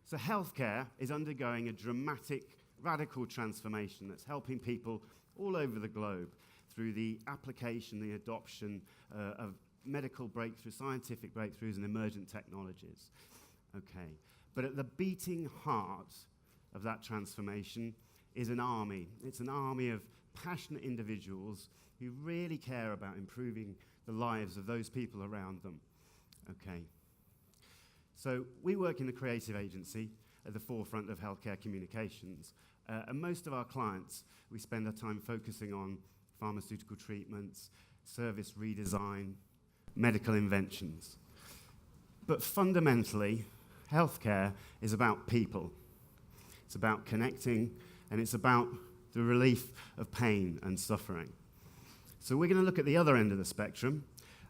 So healthcare is undergoing a dramatic, radical transformation that's helping people all over the globe through the application, the adoption of medical breakthroughs, scientific breakthroughs, and emergent technologies. Okay, but at the beating heart of that transformation is an army. It's an army of passionate individuals who really care about improving the lives of those people around them. Okay. So we work in the creative agency at the forefront of healthcare communications. And most of our clients, we spend our time focusing on pharmaceutical treatments, service redesign, medical inventions. But fundamentally, healthcare is about people. It's about connecting, and it's about the relief of pain and suffering. So we're going to look at the other end of the spectrum,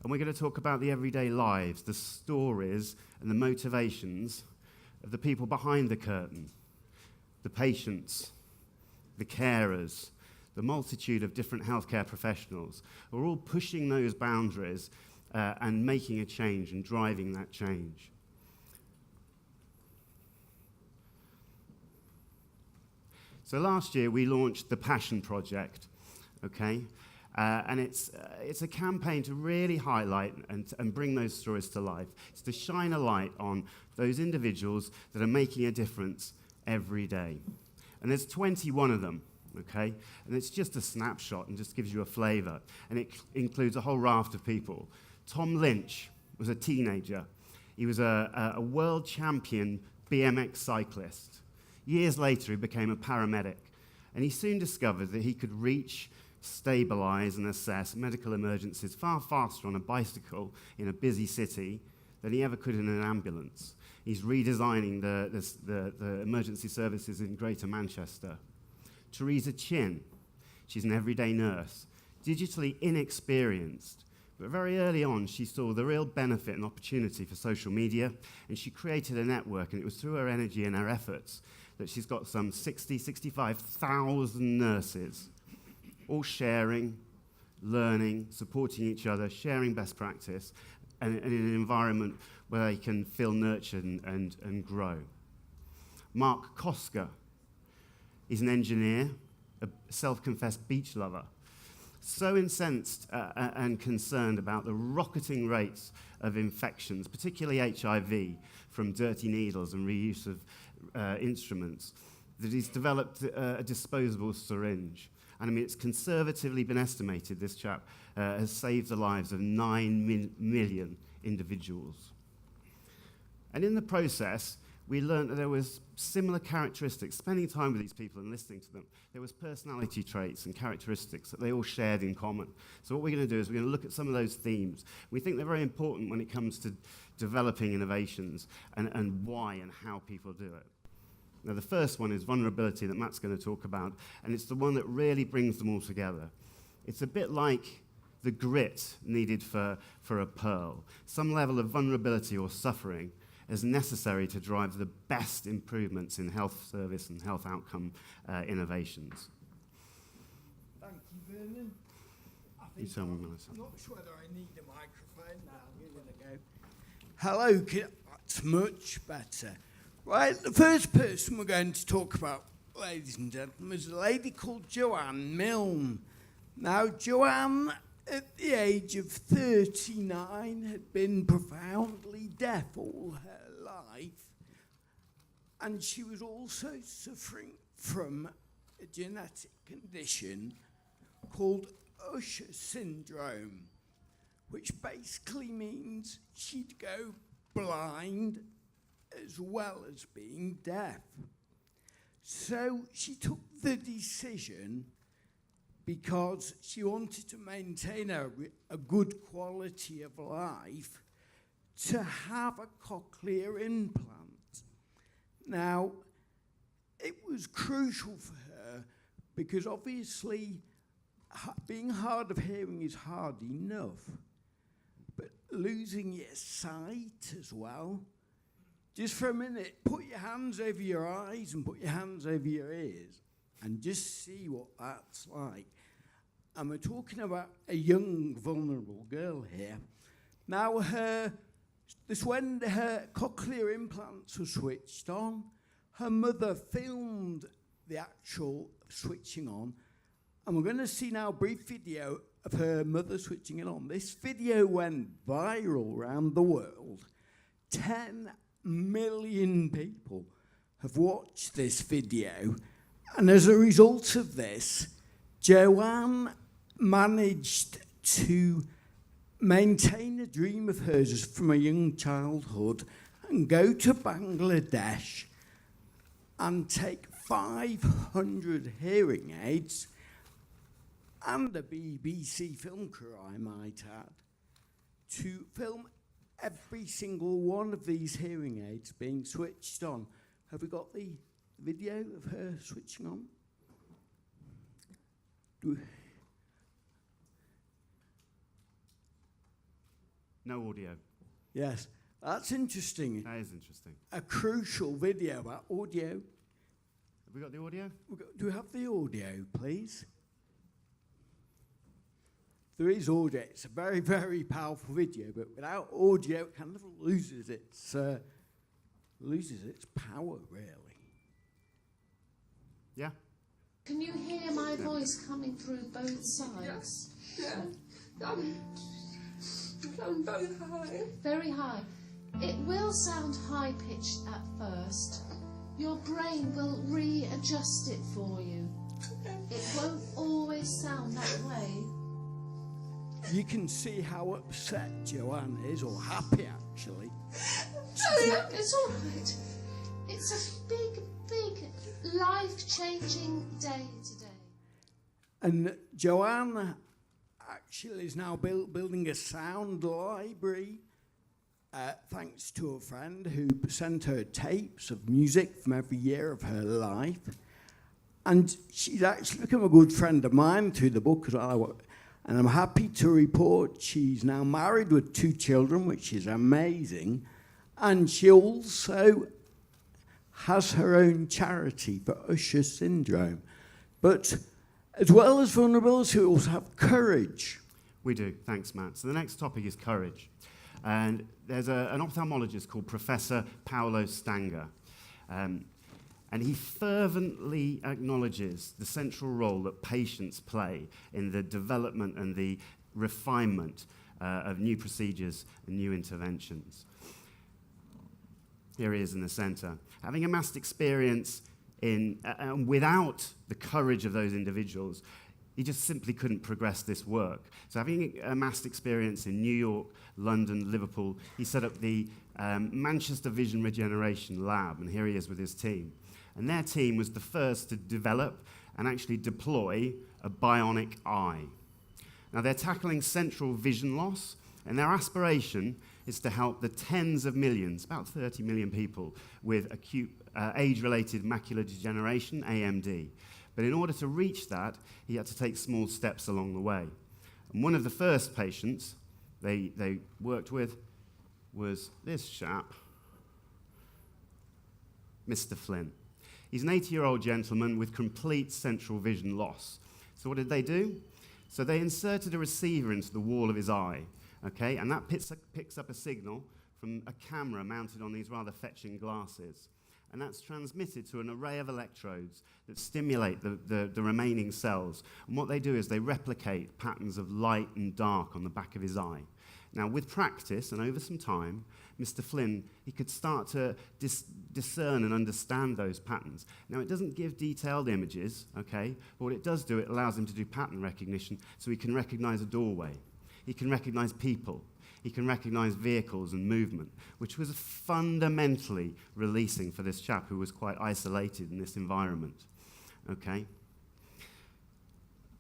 and we're going to talk about the everyday lives, the stories and the motivations of the people behind the curtain, the patients, the carers, the multitude of different healthcare professionals who are all pushing those boundaries and making a change and driving that change. So last year we launched the Passion Project, okay? And it's a campaign to really highlight and bring those stories to life. It's to shine a light on those individuals that are making a difference every day. And there's 21 of them, okay? And it's just a snapshot and just gives you a flavor. And it includes a whole raft of people. Tom Lynch was a teenager. He was a world champion BMX cyclist. Years later, he became a paramedic. And he soon discovered that he could reach, stabilize, and assess medical emergencies far faster on a bicycle in a busy city than he ever could in an ambulance. He's redesigning the emergency services in Greater Manchester. Teresa Chin, she's an everyday nurse, digitally inexperienced, but very early on she saw the real benefit and opportunity for social media, and she created a network, and it was through her energy and her efforts that she's got some 65,000 nurses, all sharing, learning, supporting each other, sharing best practice, and in an environment where they can feel nurtured and grow. Mark Koska is an engineer, a self-confessed beach lover, so incensed and concerned about the rocketing rates of infections, particularly HIV, from dirty needles and reuse of instruments, that he's developed a disposable syringe. And I mean, it's conservatively been estimated this chap has saved the lives of 9 million individuals. And in the process, we learned that there was similar characteristics. Spending time with these people and listening to them, there was personality traits and characteristics that they all shared in common. So what we're going to do is we're going to look at some of those themes. We think they're very important when it comes to developing innovations and why and how people do it. Now, the first one is vulnerability that Matt's going to talk about, and it's the one that really brings them all together. It's a bit like the grit needed for a pearl. Some level of vulnerability or suffering is necessary to drive the best improvements in health service and health outcome innovations. Thank you, Vernon. I'm not sure whether I need a microphone now. Give it a go. Hello, that's much better. Right, the first person we're going to talk about, ladies and gentlemen, is a lady called Joanne Milne. Now, Joanne, at the age of 39, had been profoundly deaf all her life, and she was also suffering from a genetic condition called Usher syndrome, which basically means she'd go blind as well as being deaf. So she took the decision, because she wanted to maintain a good quality of life, to have a cochlear implant. Now, it was crucial for her because obviously being hard of hearing is hard enough, but losing your sight as well. Just for a minute, put your hands over your eyes and put your hands over your ears and just see what that's like. And we're talking about a young, vulnerable girl here. Now, her This when her cochlear implants were switched on, her mother filmed the actual switching on, and we're going to see now a brief video of her mother switching it on. This video went viral around the world. 10 million people have watched this video, and as a result of this, Joanne managed to maintain a dream of hers from a young childhood and go to Bangladesh and take 500 hearing aids and a BBC film crew, I might add, to film every single one of these hearing aids being switched on. Have we got the video of her switching on? No audio. Yes, that's interesting. That is interesting. A crucial video about audio. Have we got the audio? Do we have the audio, please? There is audio. It's a very, very powerful video, but without audio, it kind of loses its power, really. Yeah? Can you hear my voice coming through both sides? Yeah. I'm very high. Very high. It will sound high-pitched at first. Your brain will readjust it for you. It won't always sound that way. You can see how upset Joanne is, or happy, actually. It's all right. It's a big, big, life-changing day today. And Joanne actually is now building a sound library, thanks to a friend who sent her tapes of music from every year of her life. And she's actually become a good friend of mine through the book as well. And I'm happy to report she's now married with 2 children, which is amazing. And she also has her own charity for Usher syndrome. But as well as vulnerability, we also have courage. We do. Thanks, Matt. So the next topic is courage. And there's an ophthalmologist called Professor Paolo Stanger. And he fervently acknowledges the central role that patients play in the development and the refinement of new procedures and new interventions. Here he is in the center. Having amassed experience without the courage of those individuals, he just simply couldn't progress this work. So having amassed experience in New York, London, Liverpool, he set up the Manchester Vision Regeneration Lab, and here he is with his team. And their team was the first to develop and actually deploy a bionic eye. Now, they're tackling central vision loss, and their aspiration is to help the tens of millions, about 30 million people, with acute age-related macular degeneration, AMD. But in order to reach that, he had to take small steps along the way. And one of the first patients they worked with was this chap, Mr. Flynn. He's an 80-year-old gentleman with complete central vision loss. So what did they do? So they inserted a receiver into the wall of his eye, okay? And that picks up a signal from a camera mounted on these rather fetching glasses. And that's transmitted to an array of electrodes that stimulate the remaining cells. And what they do is they replicate patterns of light and dark on the back of his eye. Now, with practice and over some time, Mr. Flynn, he could start to discern and understand those patterns. Now, it doesn't give detailed images, okay? But what it does do, it allows him to do pattern recognition, so he can recognize a doorway. He can recognize people. He can recognize vehicles and movement, which was fundamentally releasing for this chap who was quite isolated in this environment, okay?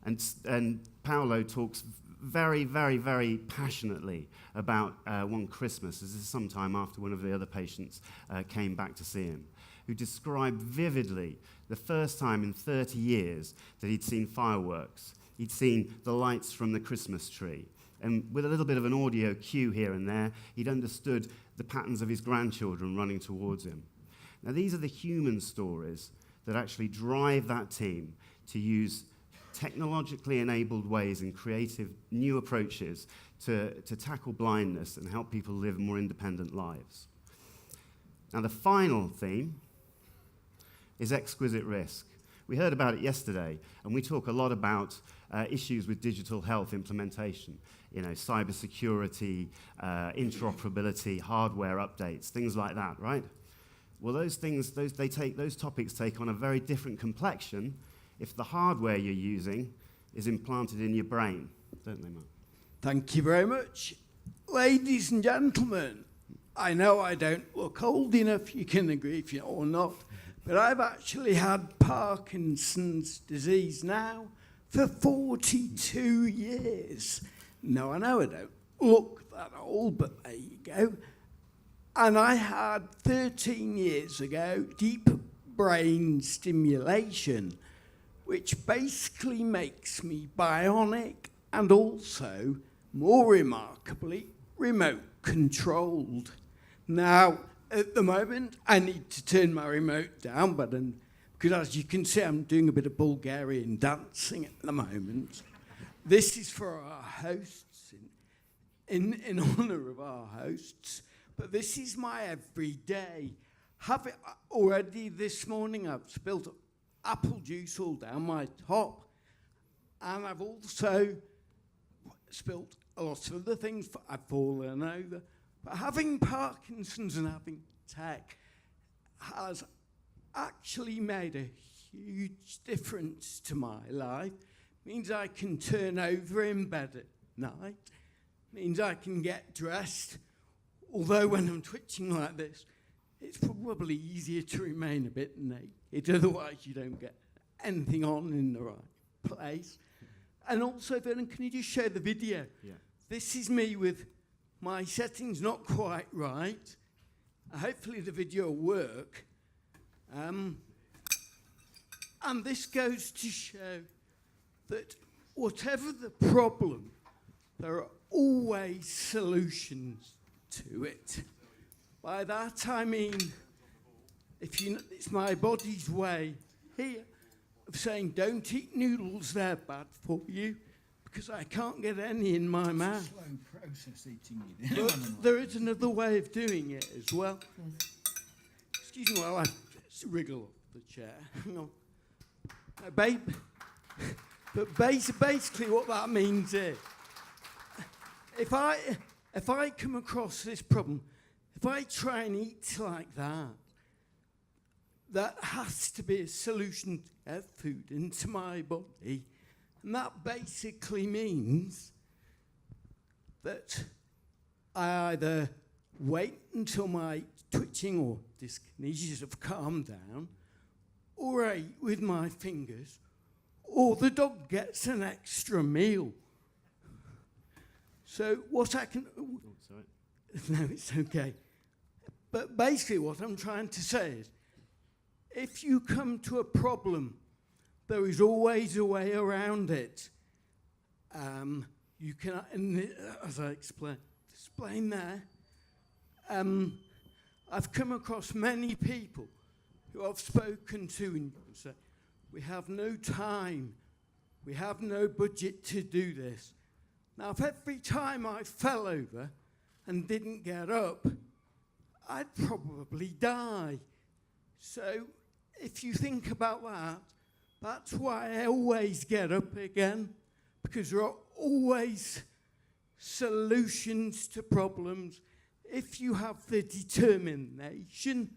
And Paolo talks very, very, very passionately about one Christmas, this is sometime after one of the other patients came back to see him, who described vividly the first time in 30 years that he'd seen fireworks. He'd seen the lights from the Christmas tree. And with a little bit of an audio cue here and there, he'd understood the patterns of his grandchildren running towards him. Now, these are the human stories that actually drive that team to use technologically enabled ways and creative new approaches to tackle blindness and help people live more independent lives. Now, the final theme is exquisite risk. We heard about it yesterday, and we talk a lot about issues with digital health implementation, cybersecurity, interoperability, hardware updates, things like that, right? Well, those topics take on a very different complexion if the hardware you're using is implanted in your brain, don't they, Mark? Thank you very much. Ladies and gentlemen, I know I don't look old enough, you can agree if you or not, but I've actually had Parkinson's disease now for 42 years. No, I know I don't look that old, but there you go. And I had 13 years ago deep brain stimulation, which basically makes me bionic and also, more remarkably, remote controlled. Now, at the moment, I need to turn my remote down, because as you can see, I'm doing a bit of Bulgarian dancing at the moment. This is for our hosts, in honour of our hosts, but this is my everyday. Already this morning, I've spilled apple juice all down my top, and I've also spilled a lot of other things. I've fallen over. But having Parkinson's and having tech has actually made a huge difference to my life. Means I can turn over in bed at night. Means I can get dressed. Although when I'm twitching like this, it's probably easier to remain a bit naked. Otherwise, you don't get anything on in the right place. And also, Vernon, can you just show the video? Yeah. This is me with my settings not quite right. Hopefully the video will work. And this goes to show that whatever the problem, there are always solutions to it. By that I mean, it's my body's way here of saying, don't eat noodles, they're bad for you, because I can't get any in my mouth. Slow process eating it. But there is another way of doing it as well. Yes. Excuse me while I wriggle off the chair. Hang on. Babe. But basically what that means is, if I come across this problem, if I try and eat like that, that has to be a solution to get food into my body. And that basically means that I either wait until my twitching or dyskinesias have calmed down, or I eat with my fingers, or the dog gets an extra meal. So what I can... Oh, sorry. No, it's okay. But basically what I'm trying to say is, if you come to a problem, there is always a way around it. You can, as I explain there, I've come across many people who I've spoken to and say, we have no time, we have no budget to do this. Now, if every time I fell over and didn't get up, I'd probably die. So if you think about that, that's why I always get up again, because there are always solutions to problems if you have the determination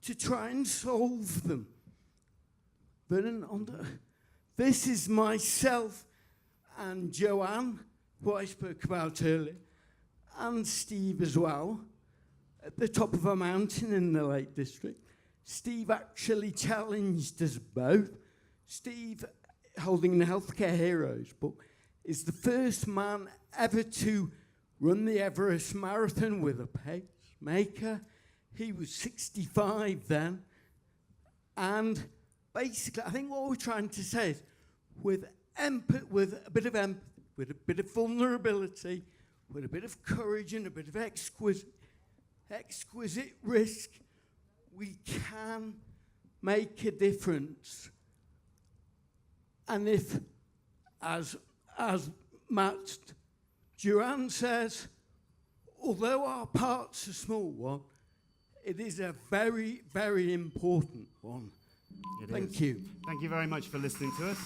to try and solve them. Vernon, this is myself and Joanne, who I spoke about earlier, and Steve as well, at the top of a mountain in the Lake District. Steve actually challenged us both. Steve, holding the Healthcare Heroes book, is the first man ever to run the Everest Marathon with a pacemaker. He was 65 then. And basically, I think what we're trying to say is, with a bit of empathy, with a bit of vulnerability, with a bit of courage and a bit of exquisite risk, we can make a difference. And if as Matt Duran says, although our part's a small one, it is a very, very important one. Thank you. Thank you very much for listening to us.